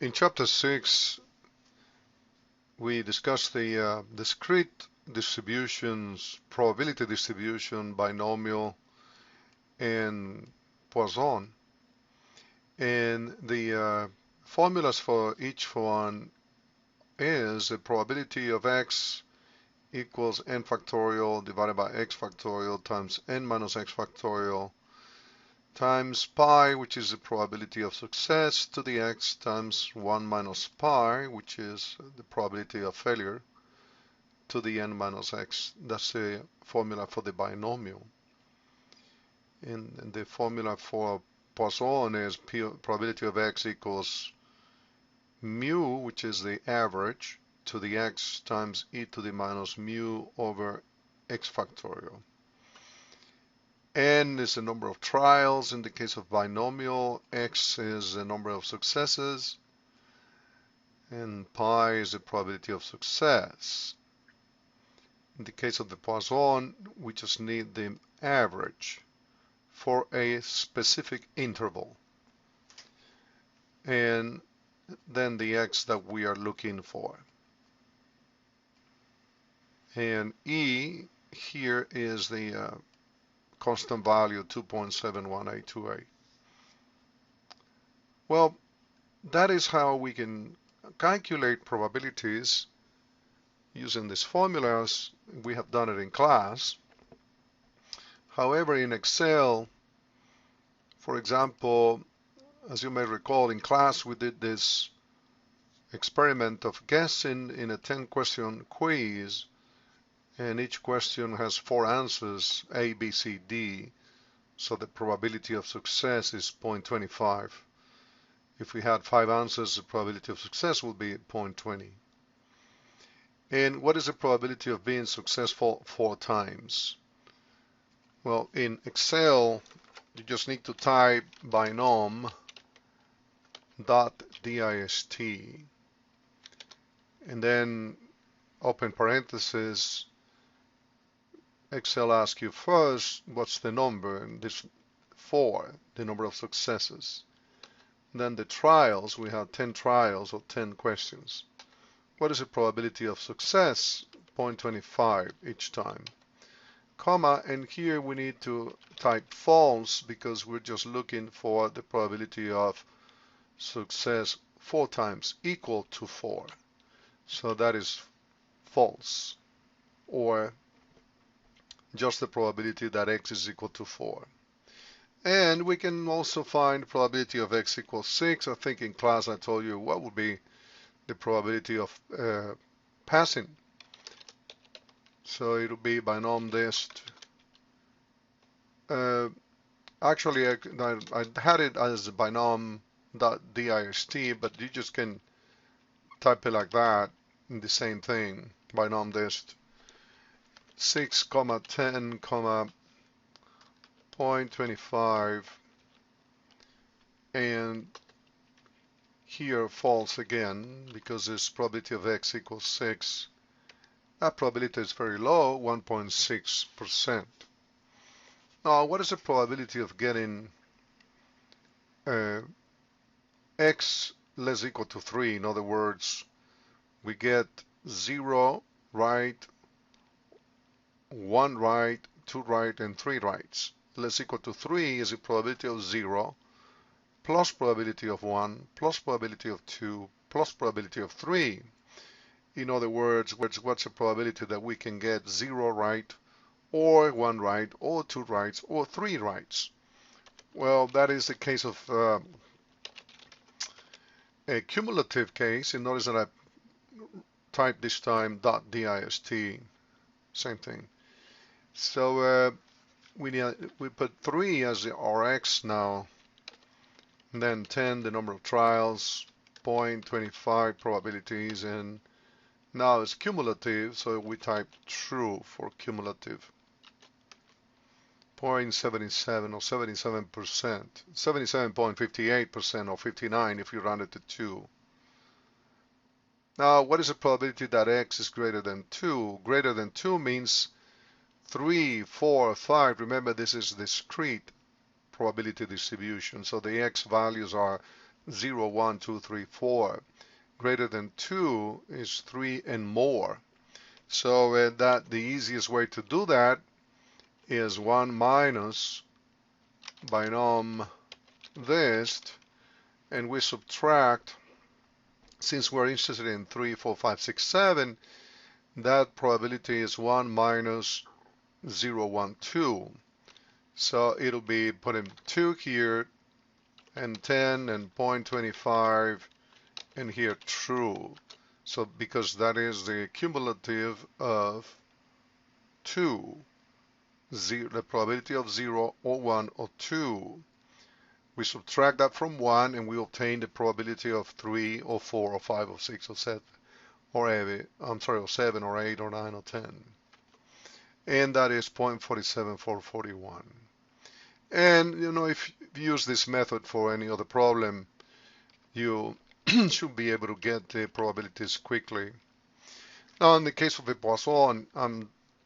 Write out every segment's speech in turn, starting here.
In chapter 6, we discussed the discrete distributions, probability distribution, binomial, and Poisson. And the formulas for each one is the probability of x equals n factorial divided by x factorial times n minus x factorial times pi, which is the probability of success, to the x times 1 minus pi, which is the probability of failure, to the n minus x. That's the formula for the binomial. And the formula for Poisson is probability of x equals mu, which is the average, to the x times e to the minus mu over x factorial. N is the number of trials in the case of binomial, x is the number of successes, and pi is the probability of success. In the case of the Poisson, we just need the average for a specific interval, and then the x that we are looking for. And E here is the constant value 2.71828. Well, that is how we can calculate probabilities using these formulas. We have done it in class. However, in Excel, for example, as you may recall, in class we did this experiment of guessing in a 10-question quiz, and each question has 4 answers, A, B, C, D, so the probability of success is 0.25. If we had 5 answers, the probability of success would be 0.20. And what is the probability of being successful 4 times? Well, in Excel, you just need to type binom.dist, and then open parentheses. Excel asks you first, what's the number? And this 4, the number of successes. Then the trials, we have 10 trials or 10 questions. What is the probability of success? 0.25 each time. Comma, and here we need to type false because we're just looking for the probability of success 4 times equal to 4. So that is false, or just the probability that x is equal to 4. And we can also find probability of x equals 6. I think in class I told you what would be the probability of passing. So it'll be binom dist. Actually, I had it as binom.dist, but you just can type it like that in the same thing, binom dist. 6, 10, 0.25, and here false again because this probability of x equals 6. That probability is very low, 1.6%. Now, what is the probability of getting x less equal to 3? In other words, we get 0 right, 1 right, 2 right, and 3 rights. Less equal to 3 is the probability of 0 plus probability of 1 plus probability of 2 plus probability of 3. In other words, what's the probability that we can get 0 right, or 1 right, or 2 rights, or 3 rights? Well, that is the case of a cumulative case. And notice that I typed this time .dist, same thing. So we put 3 as the Rx now, and then 10 the number of trials, 0.25 probabilities, and now it's cumulative, so we type true for cumulative. 0.77 or 77%, 77.58% or 59 if you round it to 2. Now, what is the probability that x is greater than 2? Greater than 2 means 3, 4, 5. Remember, this is discrete probability distribution, so the x values are 0, 1, 2, 3, 4. Greater than 2 is 3 and more. So that the easiest way to do that is 1 minus binom this, and we subtract, since we're interested in 3, 4, 5, 6, 7, that probability is 1 minus 0, 1, 2. So it'll be putting 2 here, and 10, and 0.25, and here true. So because that is the cumulative of 2, the probability of 0 or 1 or 2. We subtract that from 1 and we obtain the probability of 3 or 4 or 5 or 6 or 7 or 8, or 7 or 8 or 9 or 10. And that is 0.47441. And if you use this method for any other problem, you should be able to get the probabilities quickly. Now, in the case of the Poisson,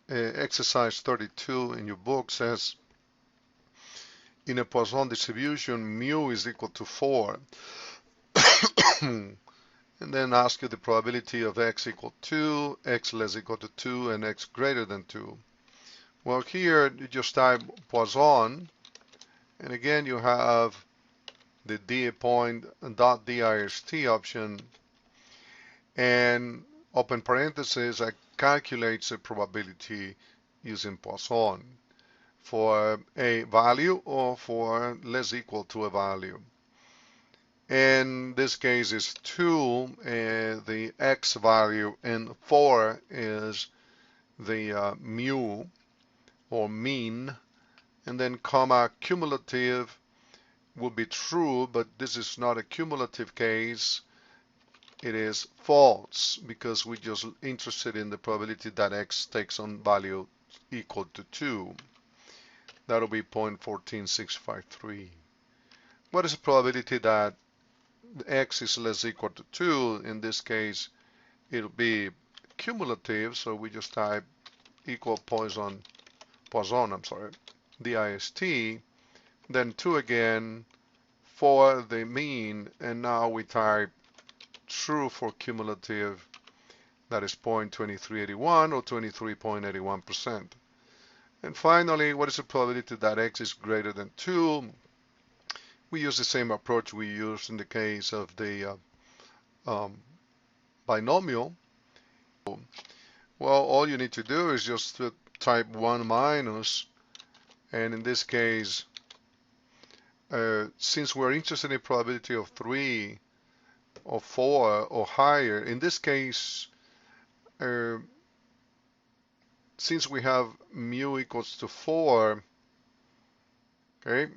exercise 32 in your book says, in a Poisson distribution, mu is equal to 4. And then ask you the probability of x equal 2, x less equal to 2, and x greater than 2. Well, here you just type Poisson, and again you have the .dist option, and open parentheses, calculates the probability using Poisson for a value or for less equal to a value. In this case is 2, the x value, and 4 is the mu or mean, and then comma cumulative will be true, but this is not a cumulative case. It is false because we're just interested in the probability that x takes on value equal to 2. That'll be 0.14653. What is the probability that x is less equal to 2? In this case, it'll be cumulative, so we just type equal Poisson, dist, then 2 again for the mean, and now we type true for cumulative, that is 0.2381 or 23.81%. And finally, what is the probability that x is greater than 2? We use the same approach we used in the case of the binomial. Well, all you need to do is just to type 1 minus, and in this case, since we're interested in probability of 3 or 4 or higher, in this case, since we have mu equals to 4, okay,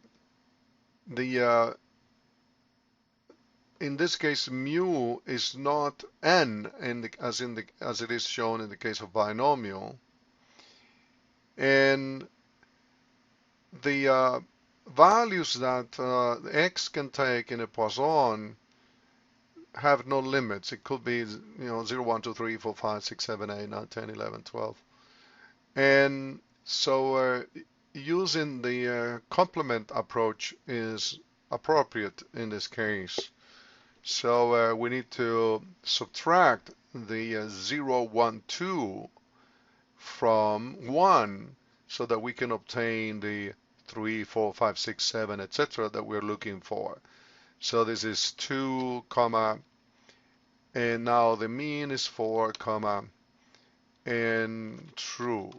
in this case mu is not n as it is shown in the case of binomial, and the values that x can take in a Poisson have no limits. It could be 0, 1, 2, 3, 4, 5, 6, 7, 8, 9, 10, 11, 12. And so using the complement approach is appropriate in this case. So we need to subtract the 0, 1, 2 from 1 so that we can obtain the 3, 4, 5, 6, 7, etc. that we're looking for. So this is 2, comma, and now the mean is 4, comma, and true.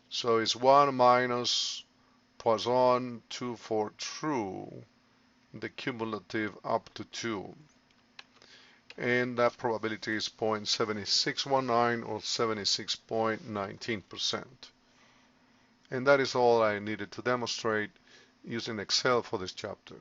So it's 1 minus Poisson 2 for true, the cumulative up to 2. And that probability is 0.7619 or 76.19%. And that is all I needed to demonstrate using Excel for this chapter.